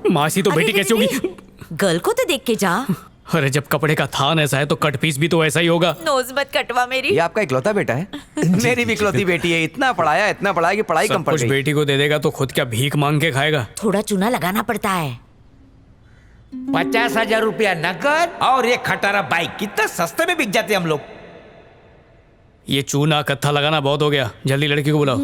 मासी तो बेटी कैसी होगी? गर्ल को तो देख के जा। अरे जब कपड़े का थान ऐसा है तो कट पीस भी तो ऐसा ही होगा। नोज मत कटवा मेरी। ये आपका इकलौता बेटा है? मेरी भी इकलौती बेटी है। इतना पढ़ाया कि पढ़ाई कम पड़ कुछ गई। बेटी को दे देगा तो खुद क्या भीख मांग के खाएगा? थोड़ा चूना लगाना पड़ता है। 50,000 रुपया नकद और एक खटारा बाइक कितना सस्ते में बिक जाते हम लोग। ये चूना कत्था लगाना बहुत हो गया, जल्दी लड़की को बुलाओ।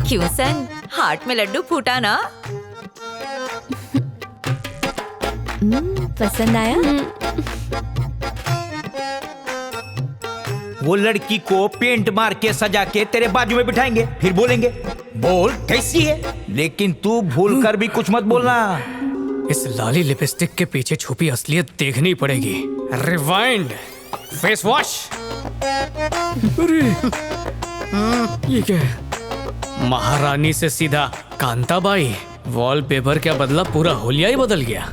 क्यों सन, हार्ट में लड्डू फूटा ना? पसंद आया? वो लड़की को पेंट मार के सजा के तेरे बाजू में बिठाएंगे, फिर बोलेंगे बोल कैसी है, लेकिन तू भूल कर भी कुछ मत बोलना। इस लाली लिपस्टिक के पीछे छुपी असलियत देखनी पड़ेगी। Rewind, face wash. अरे ये क्या है? महारानी से सीधा कांताबाई। वॉलपेपर क्या बदला, पूरा होलिया ही बदल गया।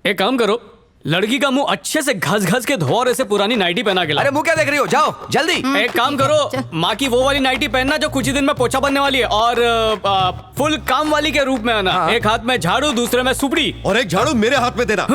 एक काम करो, लड़की का मुंह अच्छे से घस घस के धो और इसे पुरानी नाइटी पहना के लाओ। अरे मुंह क्या देख रही हो, जाओ जल्दी। एक काम करो, माँ की वो वाली नाइटी पहनना जो कुछ ही दिन में पोछा बनने वाली है, और फुल काम वाली के रूप में आना। एक हाथ में झाड़ू, दूसरे में सुपड़ी, और एक झाड़ू मेरे हाथ में देना।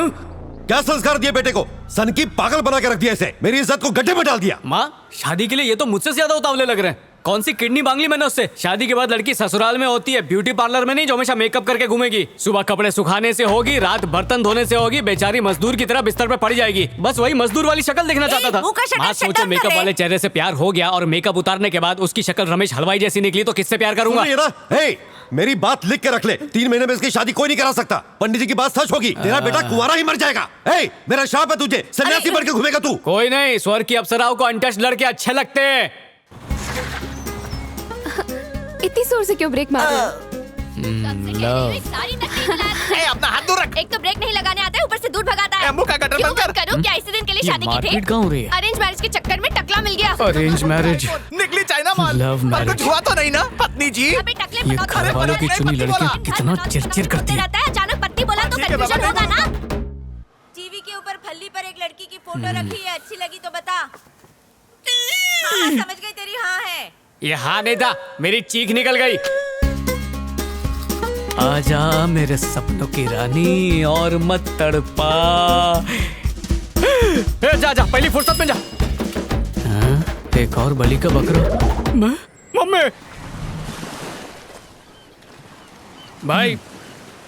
क्या संस्कार दिए बेटे को? सन की पागल बना के रख दिया इसे, मेरी इज्जत को गड्ढे में डाल दिया। माँ शादी के लिए ये तो मुझसे ज्यादा उतावले लग रहे हैं। कौन सी किडनी मांग ली मैंने उससे? शादी के बाद लड़की ससुराल में होती है, ब्यूटी पार्लर में नहीं जो हमेशा मेकअप करके घूमेगी। सुबह कपड़े सुखाने से होगी, रात बर्तन धोने से होगी, बेचारी मजदूर की तरह बिस्तर पे पड़ जाएगी। बस वही मजदूर वाली शक्ल देखना चाहता था। माँ सोचे मेकअप वाले चेहरे से प्यार हो गया और मेकअप उतारने के बाद उसकी शक्ल रमेश हलवाई जैसी निकली तो किससे प्यार करूंगा? मेरी बात लिख के रख ले, 3 महीने में इसकी शादी कोई नहीं करा सकता। पंडित जी की बात सच होगी, तेरा बेटा कुंवारा ही मर जाएगा। मेरा शाप है तुझे, सन्यासी बन के घूमेगा तू। कोई नहीं, स्वर्ग की अप्सराओं को अनटच्ड लड़के अच्छे लगते हैं। इतनी जोर से क्यों ब्रेक मार रहे हो? अपना हाथ दूर रख। एक तो ब्रेक नहीं लगाने आता है, ऊपर से दूर भगाता है। मुंह का गटर बंद कर। करूं क्या? इसी दिन के लिए शादी की थी। मारपीट कहाँ हो रही है? अरेंज मैरिज के चक्कर में टकला मिल गया। अरेंज मैरिज, निकली चाइना माल। लव पर मैरिज। कुछ हुआ तो नहीं ना पत्नी जी? अबे टकले ये पटाखा घर वालों की चुनी लड़की कितना चिरचिर करती है। रहता है, अचानक पत्नी बोला तो कंफ्यूजन होगा ना। टीवी के ऊपर फल्ली पर एक लड़की की फोटो रखी है, अच्छी लगी तो बता। हाँ, समझ गई तेरी हाँ है। ये हाँ नहीं था, मेरी चीख निकल गई। आजा मेरे सपनों की रानी और मत तड़पा। जा जा, पहली फुर्सत में जा। एक और बलि का बकरा। मम्मी भाई,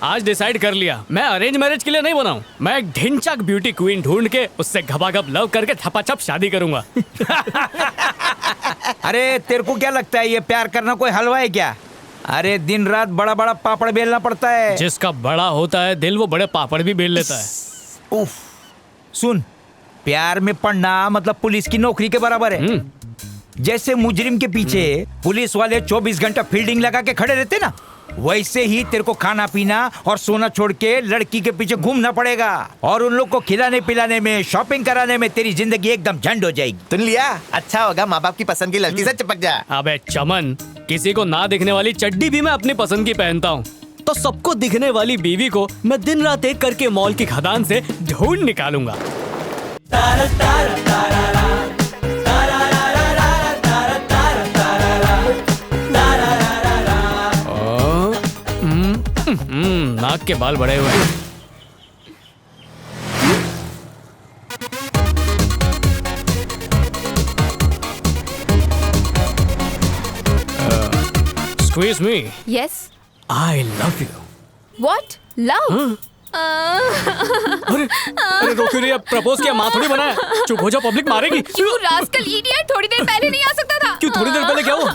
आज डिसाइड कर लिया, मैं अरेंज मैरिज के लिए नहीं बनाऊं। मैं एक ढिंचक ब्यूटी क्वीन ढूंढ के उससे घबाघब लव करके थपाचप शादी करूंगा। अरे तेरे को क्या लगता है ये प्यार करना कोई हलवा है क्या? अरे दिन रात बड़ा बड़ा पापड़ बेलना पड़ता है। जिसका बड़ा होता है दिल, वो बड़े पापड़ भी बेल लेता है। उफ, सुन, प्यार में पड़ना मतलब पुलिस की नौकरी के बराबर है। जैसे मुजरिम के पीछे पुलिस वाले 24 घंटा फील्डिंग लगा के खड़े रहते ना, वैसे ही तेरे को खाना पीना और सोना छोड़ के लड़की के पीछे घूमना पड़ेगा। और उन लोग को खिलाने पिलाने में, शॉपिंग कराने में तेरी जिंदगी एकदम झंड हो जाएगी। सुन लिया? अच्छा होगा माँ बाप की पसंद की लड़की से चिपक जा। अबे चमन, किसी को ना दिखने वाली चड्डी भी मैं अपनी पसंद की पहनता हूँ, तो सबको दिखने वाली बीवी को मैं दिन रात एक करके मॉल की खदान से ढूंढ निकालूंगा। नाक के बाल बड़े हुए हैं। Excuse me. Yes. I love you. What? Love? अरे रोक क्यों रही है? प्रपोज किया, माँ थोड़ी बनाया। चुप हो जाओ, पब्लिक मारेगी। क्यों रास्कल इडियट, थोड़ी देर पहले नहीं आ सकता था? क्यों थोड़ी देर पहले क्या हुआ?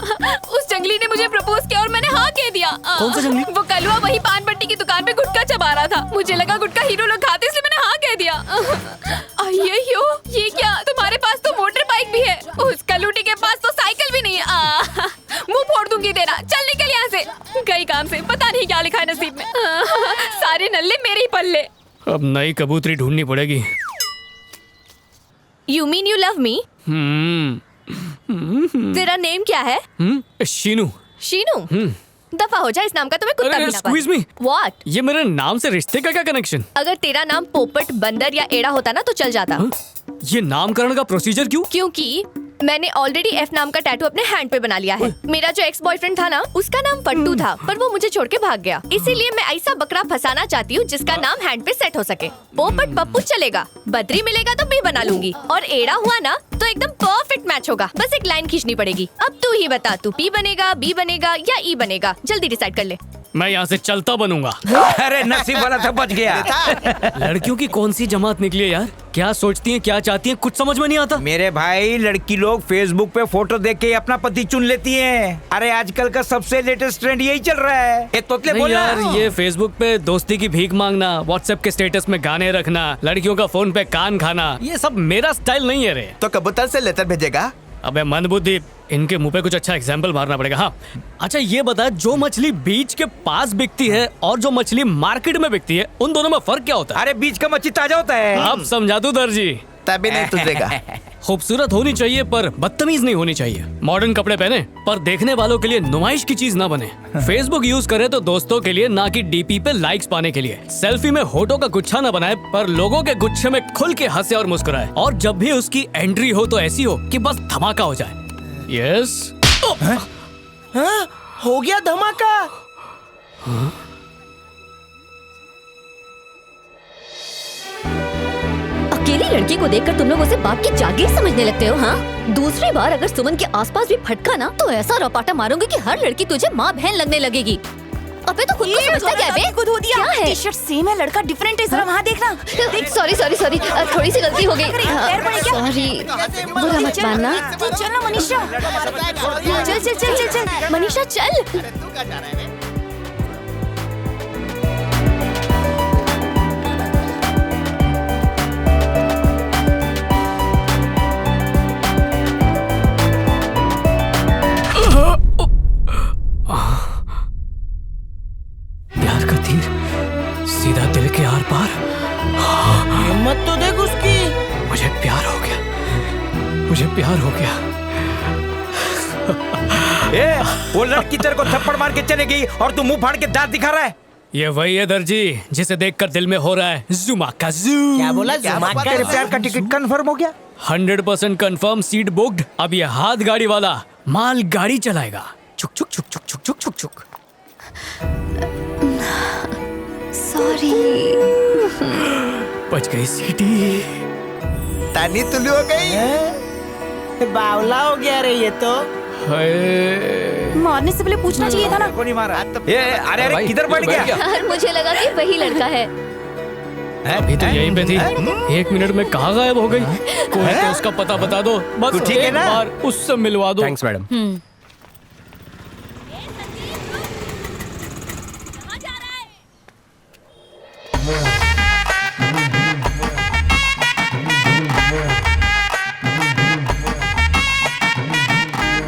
उस जंगली ने मुझे प्रपोज किया और मैंने हाँ कह दिया। कौन सा जंगली? वो कलवा वही पान पट्टी की दुकान पे गुटखा चबा रहा था। मुझे लगा गुटखा हीरो लोग खाते, इसलिए मैंने हाँ कह दिया। अय्यो, ये क्या? तुम्हारे पास तो मोटर बाइक भी है, उस कलूटी के पास तो साइकिल भी नहीं है। मुंह फोड़ दूंगी तेरा, चल निकल यहाँ से। गई काम से, पता नहीं क्या लिखा है नसीब में। सारे नल्ले मेरे ही पल्ले। अब नई कबूतरी ढूंढनी पड़ेगी। You mean you love me? तेरा नेम क्या है? शीनू। शीनू? दफा हो जा, इस नाम का तुम्हें कुत्ता भी ना पाले। Excuse me. What? ये मेरे नाम से रिश्ते का क्या कनेक्शन? अगर तेरा नाम पोपट, बंदर या एड़ा होता ना तो चल जाता। ये नामकरण का प्रोसीजर क्यों? क्योंकि मैंने ऑलरेडी एफ नाम का टैटू अपने हैंड पे बना लिया है। मेरा जो एक्स बॉयफ्रेंड था ना, उसका नाम पट्टू था, पर वो मुझे छोड़ के भाग गया। इसीलिए मैं ऐसा बकरा फंसाना चाहती हूँ जिसका नाम हैंड पे सेट हो सके। पोपट पप्पू चलेगा, बद्री मिलेगा तो बी बना लूंगी, और एड़ा हुआ ना तो एकदम परफेक्ट मैच होगा। बस एक लाइन खींचनी पड़ेगी। अब तू ही बता, तू पी बनेगा, बी बनेगा या ई बनेगा? जल्दी डिसाइड कर ले। मैं यहाँ से चलता बनूंगा। अरे नसीब वाला था, बच गया। लड़कियों की कौन सी जमात निकली है यार? क्या सोचती हैं, क्या चाहती हैं, कुछ समझ में नहीं आता। मेरे भाई, लड़की लोग फेसबुक पे फोटो देख के अपना पति चुन लेती हैं। अरे आजकल का सबसे लेटेस्ट ट्रेंड यही चल रहा है। ये तोतले नहीं बोल यार, ये फेसबुक पे दोस्ती की भीख मांगना, व्हाट्सएप के स्टेटस में गाने रखना, लड़कियों का फोन पे कान खाना, ये सब मेरा स्टाइल नहीं है रे। तो कबूतर से लेटर भेजेगा? अबे मंदबुद्धि, इनके मुंह पे कुछ अच्छा एग्जाम्पल मारना पड़ेगा। हाँ, अच्छा ये बता, जो मछली बीच के पास बिकती है और जो मछली मार्केट में बिकती है, उन दोनों में फर्क क्या होता है? अरे बीच का मच्छी ताजा होता है। आप समझा दूं दर्जी? तभी नहीं तुझेगा। खूबसूरत होनी चाहिए पर बदतमीज नहीं होनी चाहिए। मॉडर्न कपड़े पहने पर देखने वालों के लिए नुमाइश की चीज ना बने। फेसबुक यूज करे तो दोस्तों के लिए, ना कि डीपी पे लाइक्स पाने के लिए। सेल्फी में होठों का गुच्छा ना बनाए, पर लोगों के गुच्छे में खुल के हंसे और मुस्कुराए। और जब भी उसकी एंट्री हो तो ऐसी हो कि बस धमाका हो जाए। यस। हो गया धमाका। अकेली लड़की को देखकर तुम लोग उसे बाप की जागीर समझने लगते हो, हाँ? दूसरी बार अगर सुमन के आसपास भी फटका ना, तो ऐसा रपाटा मारूंगी कि हर लड़की तुझे माँ बहन लगने लगेगी। अबे तो खुद को समझता क्या है? खुद हो दिया। क्या है? टी-शर्ट सेम है, लड़का डिफरेंट है। जरा वहाँ देखना। सॉरी सॉरी सॉरी, थोड़ी सी गलती हो गई। पैर पड़े क्या? सॉरी, बुरा मत मानना। तू चल ना मनीषा। चल चल चल चल चल मनीषा चल। प्यार का तीर सीधा दिल के आर पार। हिम्मत तो देख उसकी। मुझे प्यार हो गया, मुझे प्यार हो गया। वो लड़की तेरे को थप्पड़ मार के चले गई और तू मुंह फाड़ के दांत दिखा रहा है। ये वही है दर्जी जिसे देखकर दिल में हो रहा है जुमा का जू। क्या बोला? तेरे प्यार का टिकट कंफर्म हो गया? 100% कंफर्म, सीट बुक्ड। अब ये हाथ गाड़ी वाला माल गाड़ी चलाएगा। चुक चुक चुक चुक चुक चुक चुक चुक। सॉरी। बच गई सीटी। तानी तुलू हो गई। बावला हो गया रे ये तो। हाय। मारने से पहले पूछना चाहिए था ना। को नहीं मारा। ये अरे अरे भाई, किधर तू बढ़ बैठ गया? यार मुझे लगा कि वही लड़का है। अभी तो यहीं पे थी, 1 मिनट में कहाँ गायब हो गई? कोई तो उसका पता बता दो, बस तू ठीक है एक ना? बार उससे मिलवा दो। Thanks madam.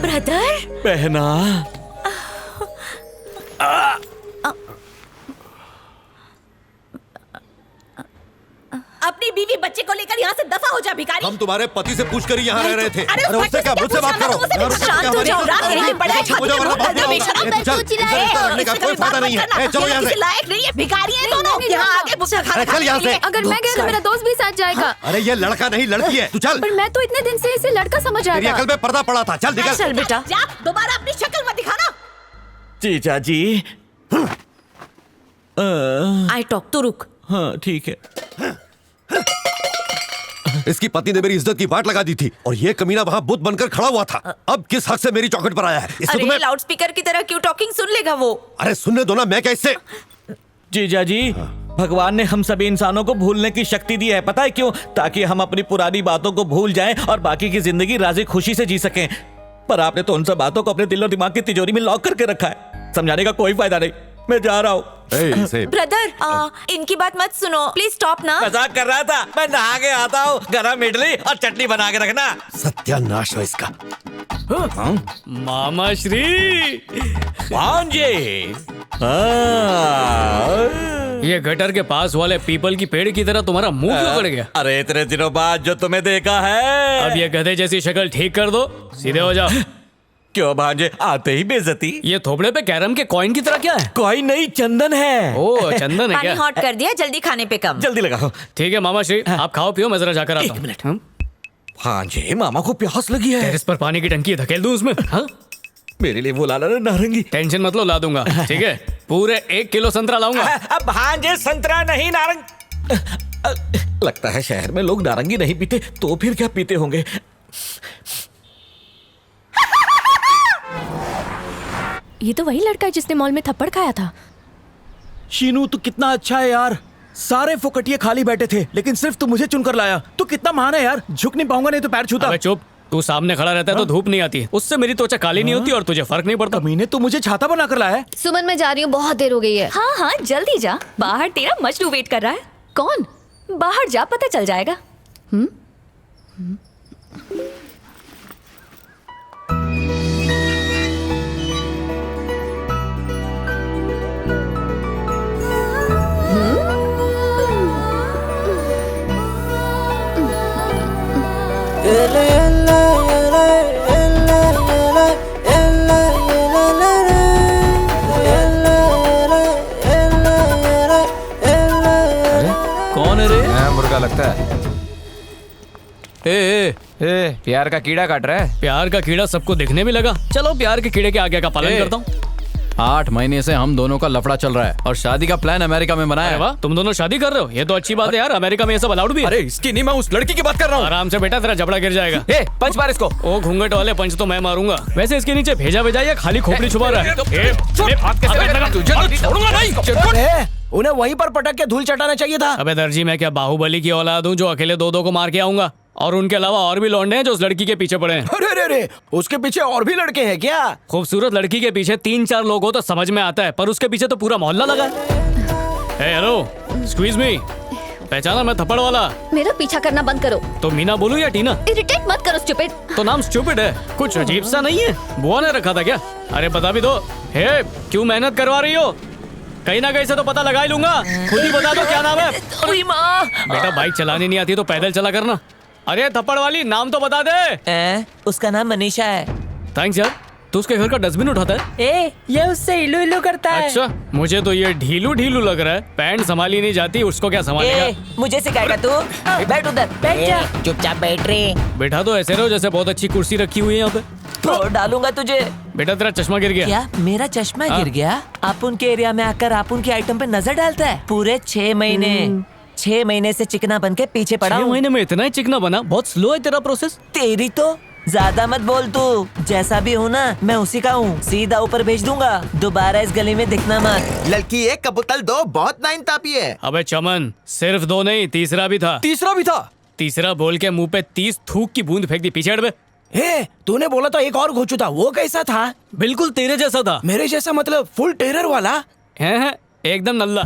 ब्रदर, बहना, अपनी बीवी बच्चे को लेकर यहाँ से दफा हो जा भिखारी। हम तुम्हारे पति से पूछ कर ही यहाँ रह रहे थे। अरे अरे उससे क्या, मुझसे बात करो। शांत हो जाओ। रात के लिए पड़ा है, हो जाओ, वरना बात नहीं बेशरम। होगी। चल, इनसे रिश्ता रखने का कोई फायदा नहीं है। ए, चलो यहाँ से। लायक नहीं है, भिखारी है दोनों। यहाँ आके मुझसे अरे चल यहाँ से। अगर मैं गया तो मेरा दोस्त भी साथ जाएगा। अरे ये लड़का नहीं लड़की है, तू चल। पर मैं तो इतने दिन से इसे लड़का समझ रहा तेरी था। अकल में पर्दा पड़ा था। चल निकल। चल बेटा, जा दोबारा अपनी शक्ल मत दिखाना। जीजा जी। आई टॉक तो रुक। हाँ ठीक है। इसकी पत्नी ने मेरी इज्जत की वाट लगा दी थी और ये कमीना वहाँ बुत बनकर खड़ा हुआ था। अब किस हक से मेरी चौखट पर आया है? इससे अरे तुम्हें लाउड स्पीकर की तरह क्यों टॉकिंग सुन लेगा वो? अरे सुनने दो ना, मैं क्या इससे? जीजा जी, भगवान ने हम सभी इंसानों को भूलने की शक्ति दी है, पता है क्यों? ताकि हम अपनी पुरानी बातों को भूल जाएं और बाकी की जिंदगी राजी खुशी से जी सकें। पर आपने तो उन सब बातों को अपने दिल और दिमाग की तिजोरी में लॉक करके रखा है। समझाने का कोई फायदा नहीं, मैं जा रहा हूँ। ब्रदर, इनकी बात मत सुनो, प्लीज स्टॉप ना। मजाक कर रहा था, मैं नहा के आता हूँ। गरम इडली और चटनी बना के रखना। सत्यानाश हो इसका। मामा श्री भांजे। ये गटर के पास वाले पीपल की पेड़ की तरह तुम्हारा मुंह क्यों उगड़ गया? अरे इतने दिनों बाद जो तुम्हें देखा है। अब ये गधे जैसी शक्ल ठीक कर दो, सीधे हो जाओ। क्यों भांजे, आते ही बेइज्जती? ये थोबड़े पे कैरम के कॉइन की तरह क्या है? कोई नहीं, चंदन है। ओ चंदन है पानी क्या? हॉट कर दिया, जल्दी खाने पे कम। जल्दी लगाओ। ठीक है मामा श्री, आप खाओ पियो, मैं जरा जाकर आता हूँ। हाँ जी, मामा को प्यास लगी है। टेरेस पर पानी की टंकी धकेल दूं उसमें? हाँ, मेरे लिए वो लाना नारंगी। टेंशन मत लो, ला दूंगा। ठीक है, पूरे 1 किलो संतरा लाऊंगा। अब भांजे संतरा नहीं नारंग। लगता है शहर में लोग नारंगी नहीं पीते, तो फिर क्या पीते होंगे? ये तो वही लड़का है जिसने मॉल में थप्पड़ खाया था। शीनू तू कितना अच्छा है यार। सारे फोकटिये खाली बैठे थे लेकिन सिर्फ तू मुझे चुनकर लाया। तू कितना महान है यार। झुक नहीं पाऊंगा नहीं तो पैर छूता। अबे चुप, तू सामने खड़ा रहता है तो धूप नहीं आती, उससे मेरी त्वचा काली नहीं होती और तुझे फर्क नहीं पड़ता। मीने तू मुझे छाता बनाकर लाया है। सुमन मैं जा रही हूँ, बहुत देर हो गई है। हाँ हाँ जल्दी जा, बाहर तेरा मजनू वेट कर रहा है। कौन? बाहर जा, पता चल जाएगा। कौन है रे? मुर्गा लगता है। ए, प्यार का कीड़ा काट रहा है। प्यार का कीड़ा सबको दिखने भी लगा। चलो प्यार के कीड़े के आगे का पालन करता हूँ। 8 महीने से हम दोनों का लफड़ा चल रहा है और शादी का प्लान अमेरिका में बनाया अरे है। वाह, तुम दोनों शादी कर रहे हो, ये तो अच्छी बात है यार। अमेरिका में ये सब अलाउड भी है। अरे इसकी नहीं, मैं उस लड़की की बात कर रहा हूँ। आराम से बेटा, तेरा जबड़ा गिर जाएगा। पंच मार इसको। ओ घूंघट वाले पंच तो मैं मारूंगा। वैसे इसके नीचे भेजा भेजा या खाली खोपड़ी छुपा रहा है। उन्हें वहीं पर पटक के धूल चटाना चाहिए था। अबे दर्जी, मैं क्या बाहुबली की औलाद हूँ जो अकेले 2-2 को मार के आऊंगा? और उनके अलावा और भी लौंडे हैं जो उस लड़की के पीछे पड़े हैं। अरे अरे अरे, उसके पीछे और भी लड़के हैं क्या? खूबसूरत लड़की के पीछे 3-4 लोग हो तो समझ में आता है, पर उसके पीछे तो पूरा मोहल्ला लगा है। हेलो, एक्सक्यूज मी, पहचाना मैं थप्पड़ वाला? मेरा पीछा करना बंद करो। तो मीना बोलूं या टीना? इरिटेट मत करो स्टूपिड। तो नाम स्टूपिड है, कुछ अजीब सा नहीं है? बुआ ने रखा था क्या? अरे बता भी दो। हे, क्यों मेहनत करवा रही हो? कहीं ना कहीं से तो पता लगा ही लूंगा। खुद ही बता दो क्या नाम है। बेटा बाइक चलानी नहीं आती तो पैदल चला करना। अरे थप्पड़ वाली, नाम तो बता दे। उसका नाम मनीषा है। थैंक्स यार, तू उसके घर का डस्टबिन उठाता है? ये उससे इलू इलू करता है। अच्छा, मुझे तो ये ढीलू ढीलू लग रहा है। पैंट संभाली नहीं जाती, उसको क्या संभालेगा? मुझे सिखाएगा तू? बैठ उधर, बैठ जा। चुपचाप बैठ रे। बेटा तो ऐसे रहो जैसे बहुत अच्छी कुर्सी रखी हुई है यहाँ पे। तो डालूंगा तुझे। बेटा तेरा चश्मा गिर गया। क्या मेरा चश्मा गिर गया? आप उनके एरिया में आकर आप उनके आइटम पे नजर डालता है। पूरे 6 महीने से चिकना बन के पीछे पड़ा 6 हूँ। महीने में इतना ही चिकना बना? बहुत स्लो है तेरा प्रोसेस। तेरी तो ज्यादा मत बोल तू। जैसा भी हूँ ना, मैं उसी का हूँ। सीधा ऊपर भेज दूंगा, दोबारा इस गली में दिखना मत। लड़की 1 कबूतर 2 बहुत नाइंसाफी है। अबे चमन, सिर्फ 2 नहीं, तीसरा भी था। तीसरा बोल के मुंह पे 30 थूक की बूंद फेंक दी। पीछे हट बे। तूने बोला था एक और घोचू था, वो कैसा था? बिल्कुल तेरे जैसा था। मेरे जैसा मतलब फुल टेरर वाला? है एकदम नल्ला।